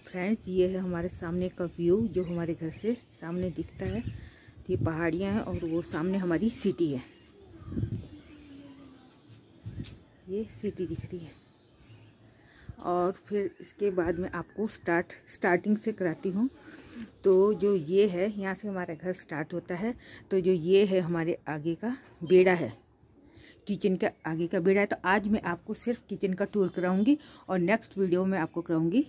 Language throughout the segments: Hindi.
फ्रेंड्स, ये है हमारे सामने का व्यू जो हमारे घर से सामने दिखता है। ये पहाड़ियाँ हैं और वो सामने हमारी सिटी है। ये सिटी दिख रही है। और फिर इसके बाद मैं आपको स्टार्टिंग से कराती हूँ। तो जो ये है, यहाँ से हमारा घर स्टार्ट होता है। तो जो ये है हमारे आगे का बेड़ा है, किचन का आगे का बेड़ा है। तो आज मैं आपको सिर्फ किचन का टूर कराऊंगी और नेक्स्ट वीडियो में आपको कराऊंगी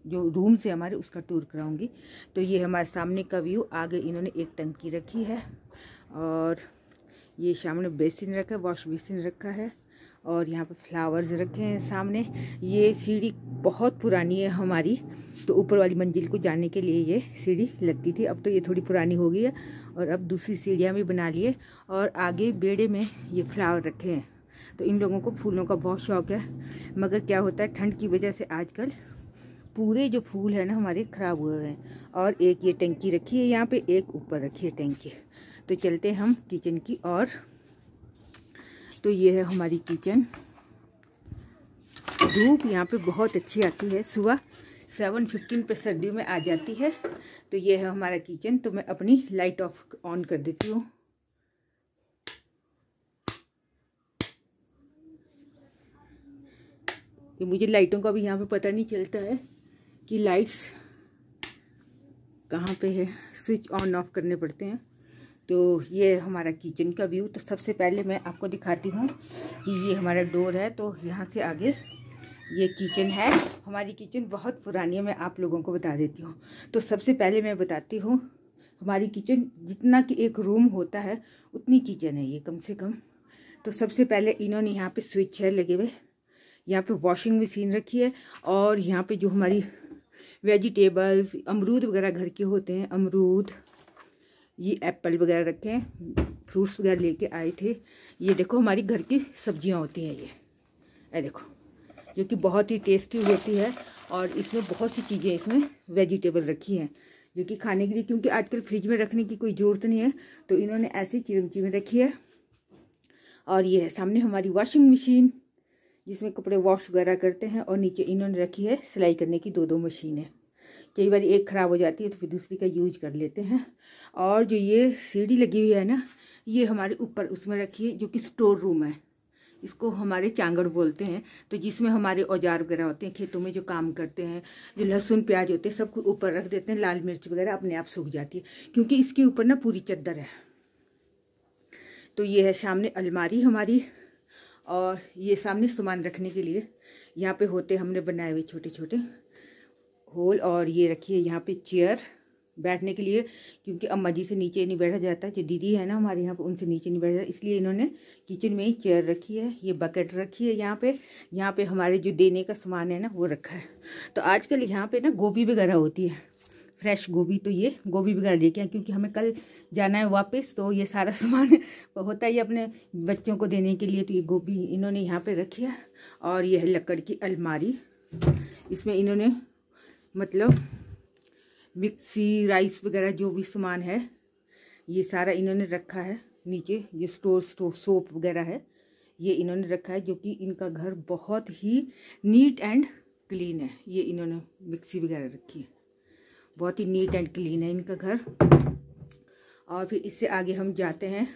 जो रूम से हमारे उसका टूर कराऊंगी। तो ये हमारे सामने का व्यू। आगे इन्होंने एक टंकी रखी है और ये सामने बेसिन रखा है, वॉश बेसिन रखा है और यहाँ पे फ्लावर्स रखे हैं सामने। ये सीढ़ी बहुत पुरानी है हमारी, तो ऊपर वाली मंजिल को जाने के लिए ये सीढ़ी लगती थी। अब तो ये थोड़ी पुरानी हो गई है और अब दूसरी सीढ़ियाँ भी बना लिए। और आगे बेड़े में ये फ्लावर रखे हैं। तो इन लोगों को फूलों का बहुत शौक है, मगर क्या होता है ठंड की वजह से आजकल पूरे जो फूल है ना हमारे ख़राब हुए हैं। और एक ये टंकी रखी है यहाँ पे, एक ऊपर रखी है टंकी। तो चलते हैं हम किचन की और। तो ये है हमारी किचन। धूप यहाँ पे बहुत अच्छी आती है, सुबह 7:15 पे सर्दियों में आ जाती है। तो ये है हमारा किचन। तो मैं अपनी लाइट ऑन कर देती हूँ। ये मुझे लाइटों का भी यहाँ पे पता नहीं चलता है कि लाइट्स कहाँ पे है, स्विच ऑन ऑफ करने पड़ते हैं। तो ये हमारा किचन का व्यू। तो सबसे पहले मैं आपको दिखाती हूँ कि ये हमारा डोर है। तो यहाँ से आगे ये किचन है। हमारी किचन बहुत पुरानी है, मैं आप लोगों को बता देती हूँ। तो सबसे पहले मैं बताती हूँ हमारी किचन जितना कि एक रूम होता है उतनी किचन है ये कम से कम। तो सबसे पहले इन्होंने यहाँ पे स्विच है लगे हुए, यहाँ पे वॉशिंग मशीन रखी है और यहाँ पे जो हमारी वेजिटेबल्स, अमरूद वगैरह घर के होते हैं, अमरूद, ये एप्पल वगैरह रखे हैं, फ्रूट्स वगैरह लेके आए थे। ये देखो हमारी घर की सब्जियां होती हैं ये देखो, जो कि बहुत ही टेस्टी होती है। और इसमें बहुत सी चीज़ें इसमें वेजिटेबल रखी हैं जो कि खाने के लिए, क्योंकि आजकल फ्रिज में रखने की कोई ज़रूरत नहीं है, तो इन्होंने ऐसी चिमची में रखी है। और ये है सामने हमारी वॉशिंग मशीन जिसमें कपड़े वॉश वगैरह करते हैं। और नीचे इन्होंने रखी है सिलाई करने की दो मशीनें। कई बार एक ख़राब हो जाती है तो फिर दूसरी का यूज कर लेते हैं। और जो ये सीढ़ी लगी हुई है ना, ये हमारे ऊपर उसमें रखी है जो कि स्टोर रूम है। इसको हमारे चांगड़ बोलते हैं। तो जिसमें हमारे औजार वगैरह होते हैं, खेतों में जो काम करते हैं, जो लहसुन प्याज होते हैं, सबको ऊपर रख देते हैं। लाल मिर्च वगैरह अपने आप सूख जाती है क्योंकि इसके ऊपर ना पूरी चद्दर है। तो ये है सामने अलमारी हमारी। और ये सामने सामान रखने के लिए यहाँ पे होते हमने बनाए हुए छोटे छोटे होल। और ये रखिए यहाँ पे चेयर बैठने के लिए, क्योंकि अम्मा जी से नीचे नहीं बैठा जाता। जो दीदी है ना हमारे यहाँ पे, उनसे नीचे नहीं बैठा जाता, इसलिए इन्होंने किचन में ही चेयर रखी है। ये बकेट रखी है यहाँ पे हमारे जो देने का सामान है ना वो रखा है। तो आजकल यहाँ पे ना गोभी वगैरह होती है, फ्रेश गोभी। तो ये गोभी वगैरह लेके आए क्योंकि हमें कल जाना है वापस। तो ये सारा सामान होता है अपने बच्चों को देने के लिए। तो ये गोभी इन्होंने यहाँ पे रखी है। और ये है लकड़ की अलमारी। इसमें इन्होंने मतलब मिक्सी, राइस वगैरह जो भी सामान है ये सारा इन्होंने रखा है। नीचे ये स्टोर सोप वगैरह है, ये इन्होंने रखा है, जो कि इनका घर बहुत ही नीट एंड क्लीन है। ये इन्होंने मिक्सी वगैरह रखी है, बहुत ही नीट एंड क्लीन है इनका घर। और फिर इससे आगे हम जाते हैं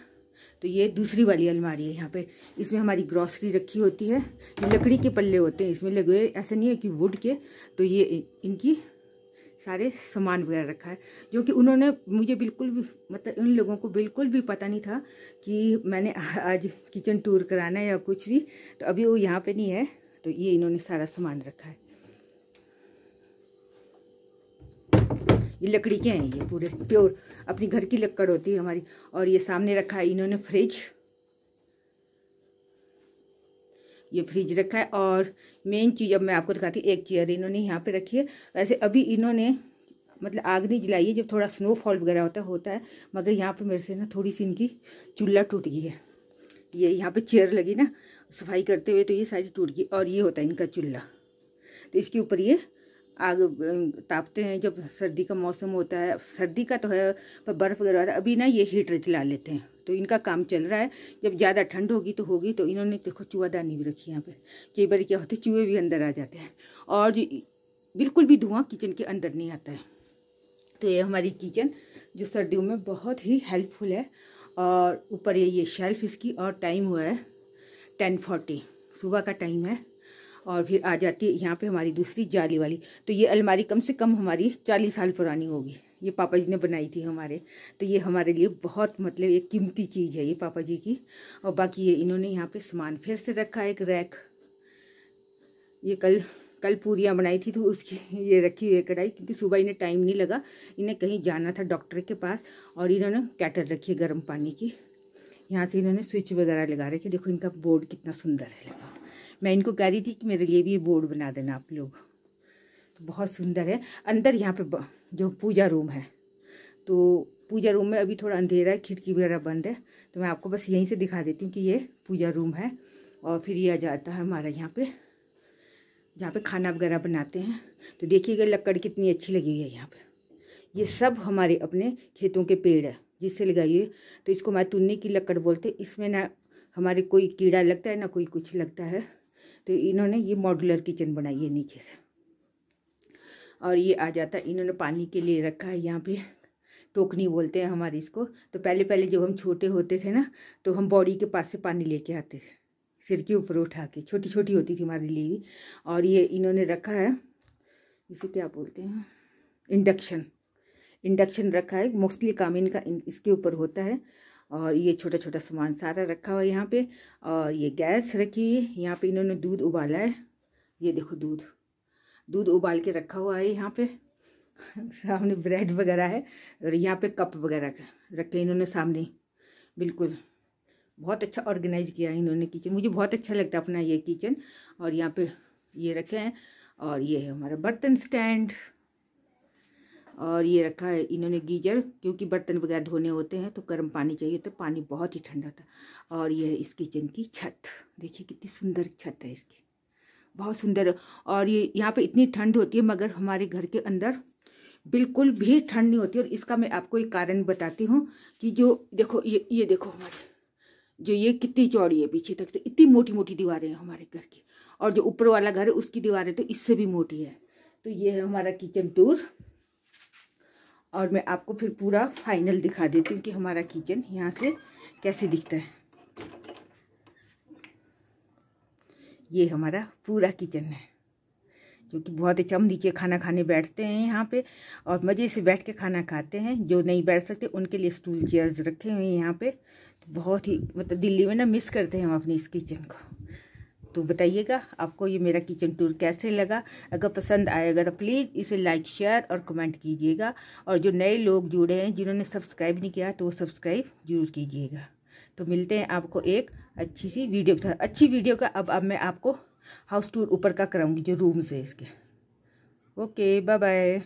तो ये दूसरी वाली अलमारी है। यहाँ पे इसमें हमारी ग्रॉसरी रखी होती है। ये लकड़ी के पल्ले होते हैं इसमें लगे हुए, ऐसा नहीं है कि वुड के। तो ये इनकी सारे सामान वगैरह रखा है, जो कि उन्होंने मुझे बिल्कुल भी मतलब इन लोगों को बिल्कुल भी पता नहीं था कि मैंने आज किचन टूर कराना है या कुछ भी। तो अभी वो यहाँ पे नहीं है, तो ये इन्होंने सारा सामान रखा है। ये लकड़ी के हैं, ये पूरे प्योर अपनी घर की लकड़ होती है हमारी। और ये सामने रखा है इन्होंने फ्रिज, ये फ्रिज रखा है। और मेन चीज़ अब मैं आपको दिखाती हूँ, एक चेयर इन्होंने यहाँ पे रखी है। वैसे अभी इन्होंने मतलब आग नहीं जलाई है, जब थोड़ा स्नोफॉल वगैरह होता है, मगर यहाँ पे मेरे से ना थोड़ी सी इनकी चूल्हा टूट गई है। ये यहाँ पे चेयर लगी ना सफाई करते हुए, तो ये सारी टूट गई। और ये होता है इनका चूल्हा, तो इसके ऊपर ये आग तापते हैं जब सर्दी का मौसम होता है। सर्दी का तो है पर बर्फ़ वगैरह होता है। अभी ना ये हीटर चला लेते हैं, तो इनका काम चल रहा है। जब ज़्यादा ठंड होगी तो इन्होंने देखो चूहादानी भी रखी है यहाँ पे। कई बार क्या होता है चूहे भी अंदर आ जाते हैं। और जो बिल्कुल भी धुआं किचन के अंदर नहीं आता है। तो ये हमारी किचन जो सर्दियों में बहुत ही हेल्पफुल है। और ऊपर ये शेल्फ इसकी, और टाइम हुआ है 10:40 सुबह का टाइम है। और फिर आ जाती है यहाँ पे हमारी दूसरी जाली वाली। तो ये अलमारी कम से कम हमारी 40 साल पुरानी होगी, ये पापा जी ने बनाई थी हमारे। तो ये हमारे लिए बहुत मतलब एक कीमती चीज़ है ये पापा जी की। और बाकी ये इन्होंने यहाँ पे सामान फिर से रखा है, एक रैक। ये कल पूरियाँ बनाई थी तो उसकी ये रखी हुई है कढ़ाई, क्योंकि सुबह इन्हें टाइम नहीं लगा, इन्हें कहीं जाना था डॉक्टर के पास। और इन्होंने कैटल रखी है गर्म पानी की। यहाँ से इन्होंने स्विच वगैरह लगा रखे। देखो इनका बोर्ड कितना सुंदर है लगा। मैं इनको कह रही थी कि मेरे लिए भी ये बोर्ड बना देना आप लोग, तो बहुत सुंदर है। अंदर यहाँ पे जो पूजा रूम है, तो पूजा रूम में अभी थोड़ा अंधेरा है, खिड़की वगैरह बंद है, तो मैं आपको बस यहीं से दिखा देती हूँ कि ये पूजा रूम है। और फिर ये आ जाता है हमारा यहाँ पे, जहाँ पे खाना वगैरह बनाते हैं। तो देखिएगा लकड़ कितनी अच्छी लगी हुई है यहाँ पे। ये सब हमारे अपने खेतों के पेड़ है जिससे लगाई है। तो इसको मैतुन्नी की लकड़ बोलते हैं। इसमें ना हमारे कोई कीड़ा लगता है ना कोई कुछ लगता है। तो इन्होंने ये मॉड्यूलर किचन बनाई है नीचे से। और ये आ जाता है, इन्होंने पानी के लिए रखा है यहाँ पे, टोकनी बोलते हैं हमारे इसको। तो पहले जब हम छोटे होते थे ना, तो हम बॉडी के पास से पानी लेके आते थे, सिर के ऊपर उठा के। छोटी छोटी होती थी हमारे लिए भी। और ये इन्होंने रखा है, इसे क्या बोलते हैं, इंडक्शन रखा है। मोस्टली काम इनका इसके ऊपर होता है। और ये छोटा छोटा सामान सारा रखा हुआ है यहाँ पे। और ये गैस रखी है यहाँ पे। इन्होंने दूध उबाला है, ये देखो दूध उबाल के रखा हुआ है यहाँ पे। सामने ब्रेड वगैरह है, और यहाँ पे कप वगैरह रखे इन्होंने सामने। बिल्कुल बहुत अच्छा ऑर्गेनाइज किया है इन्होंने किचन, मुझे बहुत अच्छा लगता है अपना ये किचन। और यहाँ पे ये रखे हैं। और ये है हमारा बर्तन स्टैंड। और ये रखा है इन्होंने गीजर, क्योंकि बर्तन वगैरह धोने होते हैं तो गर्म पानी चाहिए, तो पानी बहुत ही ठंडा था। और ये है इस किचन की छत, देखिए कितनी सुंदर छत है इसकी, बहुत सुंदर। और ये यहाँ पे इतनी ठंड होती है, मगर हमारे घर के अंदर बिल्कुल भी ठंड नहीं होती। और इसका मैं आपको एक कारण बताती हूँ कि जो देखो ये देखो हमारे जो ये कितनी चौड़ी है पीछे तक, तो इतनी मोटी मोटी दीवारें हैं हमारे घर की। और जो ऊपर वाला घर है उसकी दीवारें तो इससे भी मोटी है। तो ये है हमारा किचन टूर। और मैं आपको फिर पूरा फाइनल दिखा देती हूँ कि हमारा किचन यहाँ से कैसे दिखता है। ये हमारा पूरा किचन है, जो कि बहुत अच्छा। हम नीचे खाना खाने बैठते हैं यहाँ पे, और मज़े से बैठ के खाना खाते हैं। जो नहीं बैठ सकते उनके लिए स्टूल चेयर्स रखे हुए हैं यहाँ पे। तो बहुत ही मतलब दिल्ली में ना मिस करते हैं हम अपनी इस किचन को। तो बताइएगा आपको ये मेरा किचन टूर कैसे लगा। अगर पसंद आएगा तो प्लीज़ इसे लाइक शेयर और कमेंट कीजिएगा। और जो नए लोग जुड़े हैं जिन्होंने सब्सक्राइब नहीं किया, तो वो सब्सक्राइब जरूर कीजिएगा। तो मिलते हैं आपको एक अच्छी सी वीडियो के साथ। अच्छी वीडियो का अब मैं आपको हाउस टूर ऊपर का कराऊंगी, जो रूम्स है इसके। Okay, bye bye.